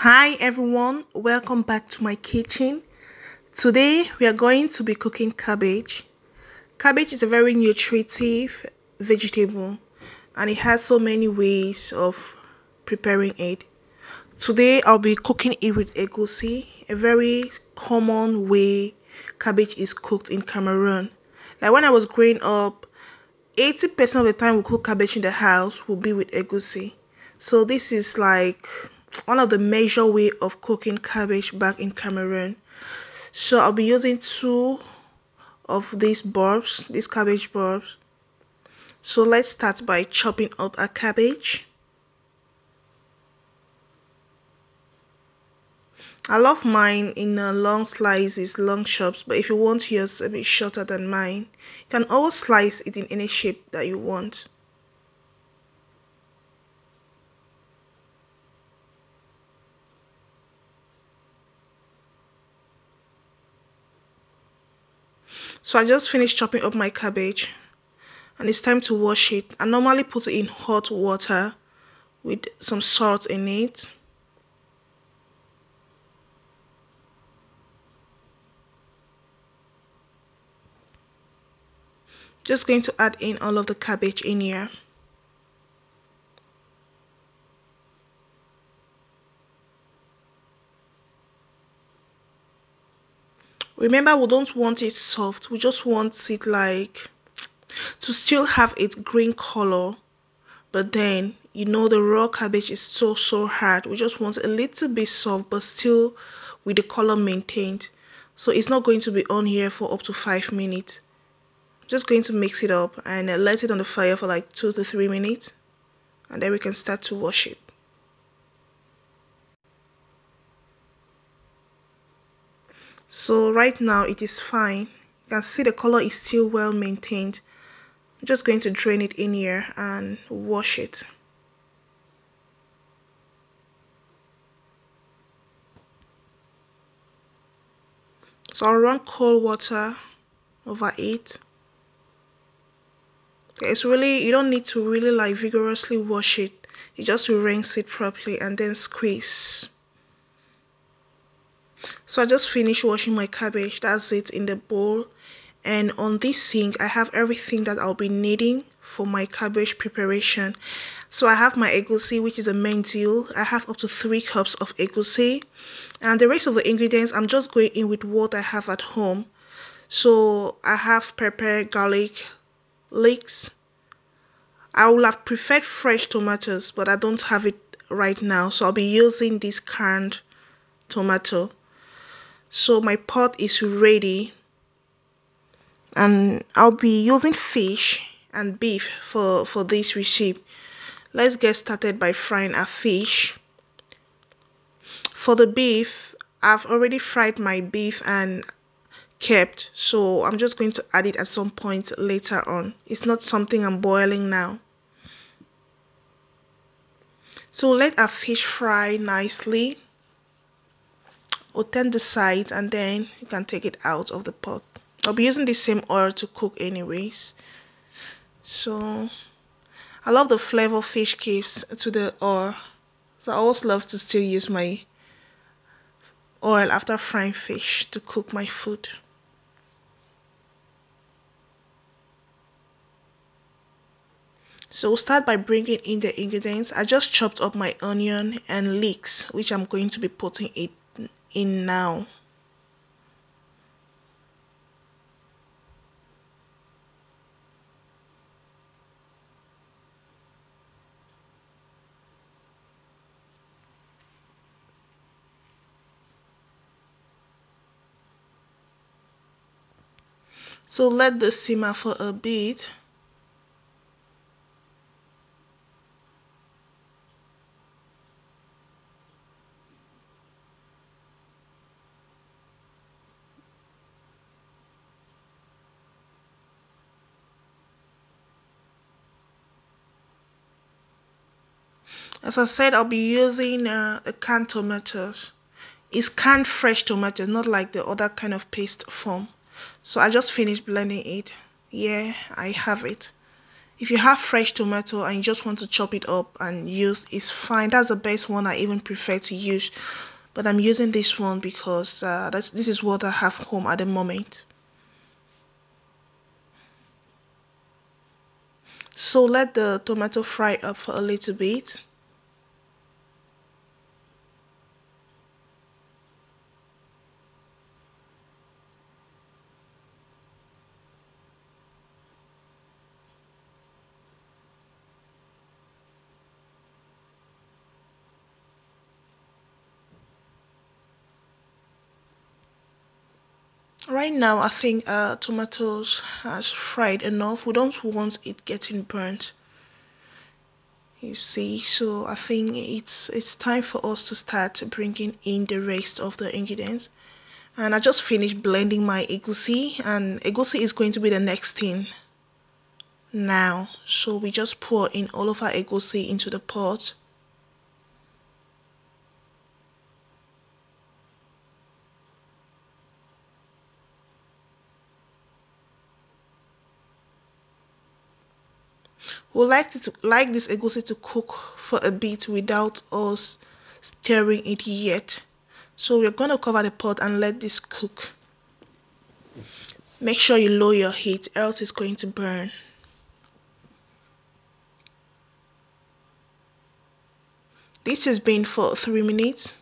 Hi everyone, welcome back to my kitchen. Today we are going to be cooking cabbage. Cabbage is a very nutritive vegetable and it has so many ways of preparing it. Today I'll be cooking it with egusi, a very common way cabbage is cooked in Cameroon. Like when I was growing up, 80% of the time we cook cabbage in the house will be with egusi. So this is like one of the major way of cooking cabbage back in Cameroon. So I'll be using two of these cabbage bulbs. So let's start by chopping up a cabbage. I love mine in long slices, long chops, but if you want yours a bit shorter than mine, you can always slice it in any shape that you want. So I just finished chopping up my cabbage and it's time to wash it. I normally put it in hot water with some salt in it. Just going to add in all of the cabbage in here. Remember, we don't want it soft. We just want it like to still have its green color. But then, the raw cabbage is so hard. We just want a little bit soft, but still with the color maintained. So it's not going to be on here for up to 5 minutes. Just going to mix it up and let it on the fire for like 2 to 3 minutes. And then we can start to wash it. So right now it is fine. You can see the color is still well maintained. I'm just going to drain it in here and wash it. So I'll run cold water over it. It's really, you don't need to really like vigorously wash it. You just rinse it properly and then squeeze. So I just finished washing my cabbage. That's it in the bowl. And on this sink, I have everything that I'll be needing for my cabbage preparation. So I have my egusi, which is a main deal. I have up to 3 cups of egusi. And the rest of the ingredients, I'm just going in with what I have at home. So I have pepper, garlic, leeks. I would have preferred fresh tomatoes, but I don't have it right now. So I'll be using this canned tomato. So my pot is ready. And I'll be using fish and beef for this recipe. Let's get started by frying our fish. For the beef, I've already fried my beef and kept, so I'm just going to add it at some point later on. It's not something I'm boiling now. So let our fish fry nicely. We'll turn the sides and then you can take it out of the pot. I'll be using the same oil to cook anyways. So I love the flavor fish gives to the oil. So I always love to still use my oil after frying fish to cook my food. So we'll start by bringing in the ingredients. I just chopped up my onion and leeks, which I'm going to be putting it in now. So let this simmer for a bit. As I said, I'll be using the canned tomatoes. It's canned fresh tomatoes, not like the other kind of paste form. So I just finished blending it. Yeah, I have it. If you have fresh tomato and you just want to chop it up and use, it's fine. That's the best one I even prefer to use. But I'm using this one because this is what I have home at the moment. So let the tomato fry up for a little bit. Right now, I think tomatoes has fried enough. We don't want it getting burnt. You see, so I think it's time for us to start bringing in the rest of the ingredients. And I just finished blending my egusi, and egusi is going to be the next thing now. So we just pour in all of our egusi into the pot. We like this egusi to cook for a bit without us stirring it yet. So we're going to cover the pot and let this cook. Make sure you lower your heat, else it's going to burn. This has been for 3 minutes,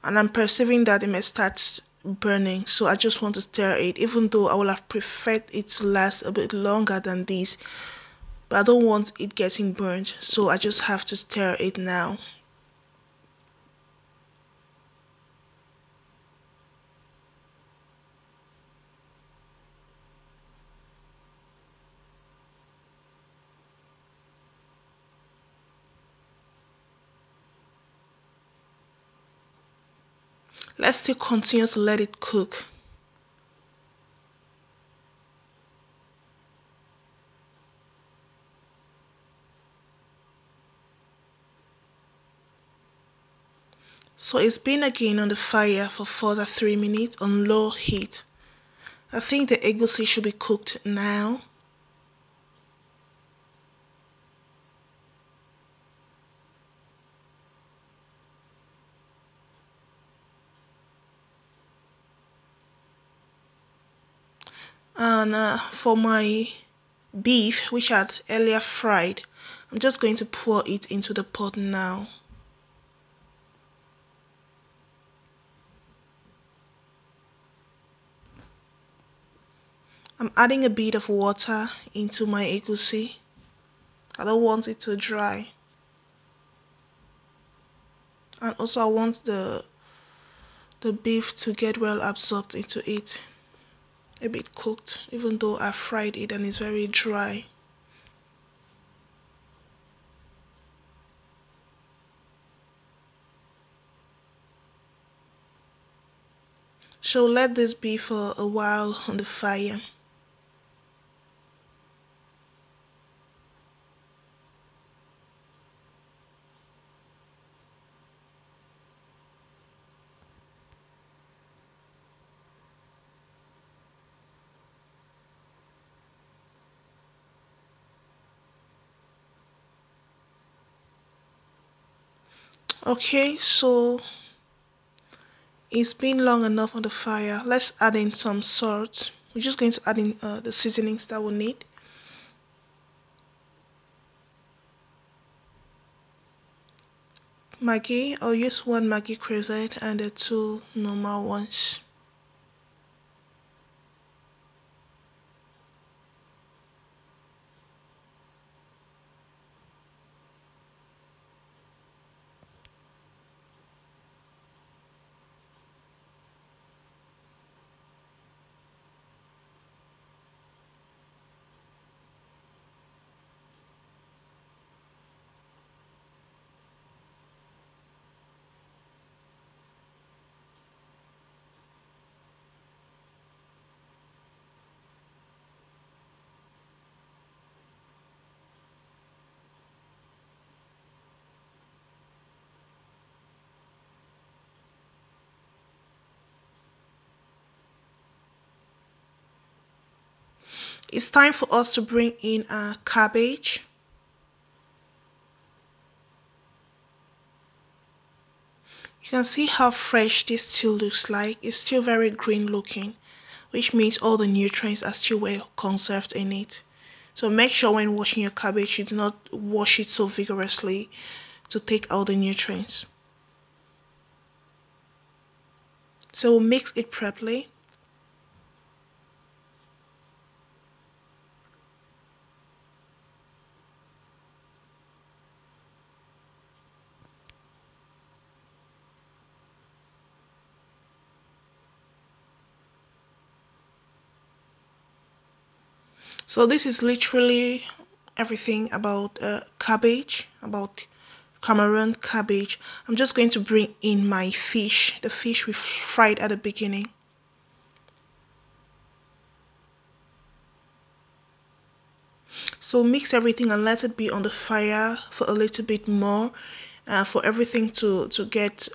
and I'm perceiving that it may start burning, so I just want to stir it, even though I would have preferred it to last a bit longer than this, but I don't want it getting burnt, so I just have to stir it now. Let's still continue to let it cook. So it's been again on the fire for further 3 minutes on low heat. I think the egusi should be cooked now. And for my beef, which I had earlier fried, I'm just going to pour it into the pot now. I'm adding a bit of water into my egusi. I don't want it to dry. And also I want the beef to get well absorbed into it. A bit cooked, even though I fried it and it's very dry. So let this be for a while on the fire. Okay, so it's been long enough on the fire. Let's add in some salt. We're just going to add in the seasonings that we need. Maggi, I'll use 1 Maggi crevette and the 2 normal ones. It's time for us to bring in our cabbage. You can see how fresh this still looks like. It's still very green looking, which means all the nutrients are still well conserved in it. So make sure when washing your cabbage, you do not wash it so vigorously to take out the nutrients. So we'll mix it properly. So this is literally everything about cabbage, about Cameroon cabbage. I'm just going to bring in my fish, the fish we fried at the beginning. So mix everything and let it be on the fire for a little bit more, for everything to get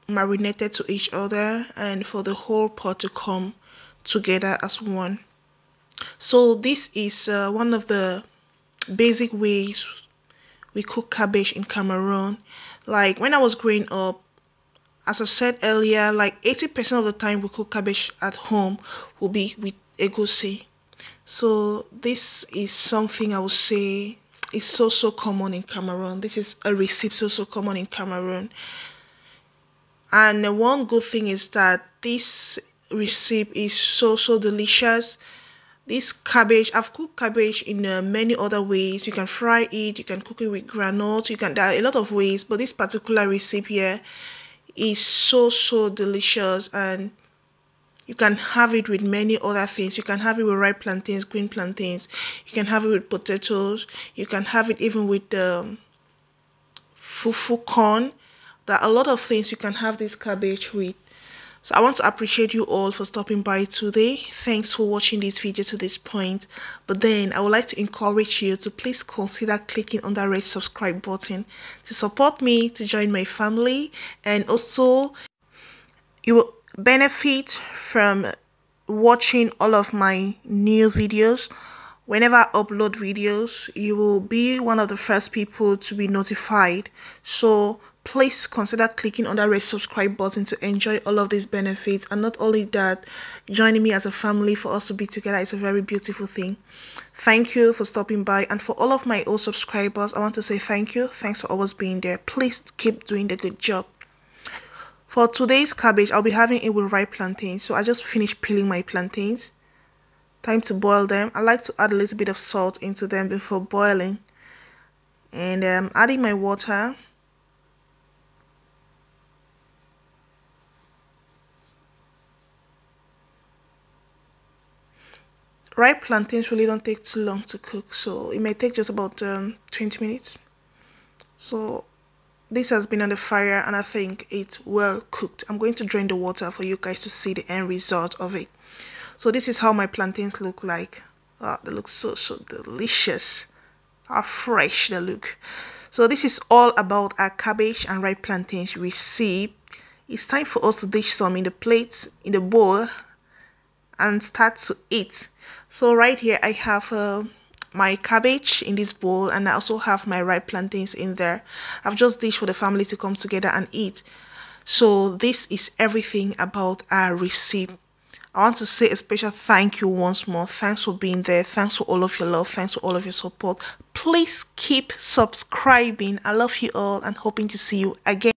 marinated to each other and for the whole pot to come together as one. So this is one of the basic ways we cook cabbage in Cameroon. Like when I was growing up, as I said earlier, like 80% of the time we cook cabbage at home will be with egusi. So this is something I would say is so common in Cameroon. This is a recipe so common in Cameroon. And one good thing is that this recipe is so delicious. This cabbage, I've cooked cabbage in many other ways. You can fry it, you can cook it with granola, there are a lot of ways, but this particular recipe here is so delicious, and you can have it with many other things. You can have it with ripe plantains, green plantains. You can have it with potatoes. You can have it even with fufu corn. There are a lot of things you can have this cabbage with. So I want to appreciate you all for stopping by today. Thanks for watching this video to this point. But then I would like to encourage you to please consider clicking on that red subscribe button to support me, to join my family, and also you will benefit from watching all of my new videos. Whenever I upload videos, you will be one of the first people to be notified. So please consider clicking on that red subscribe button to enjoy all of these benefits. And not only that, joining me as a family for us to be together is a very beautiful thing. Thank you for stopping by. And for all of my old subscribers, I want to say thank you. Thanks for always being there. Please keep doing the good job. For today's cabbage, I'll be having it with ripe plantains. So I just finished peeling my plantains. Time to boil them. I like to add a little bit of salt into them before boiling. And adding my water. Ripe plantains really don't take too long to cook, so it may take just about 20 minutes. So this has been on the fire and I think it's well cooked. I'm going to drain the water for you guys to see the end result of it. So this is how my plantains look like. Oh, they look so delicious. How fresh they look. So this is all about our cabbage and ripe plantains recipe. It's time for us to dish some in the plates, in the bowl, and start to eat. So right here I have my cabbage in this bowl, and I also have my ripe plantains in there. I've just dished for the family to come together and eat. So this is everything about our recipe. I want to say a special thank you once more. Thanks for being there. Thanks for all of your love. Thanks for all of your support. Please keep subscribing. I love you all and hoping to see you again.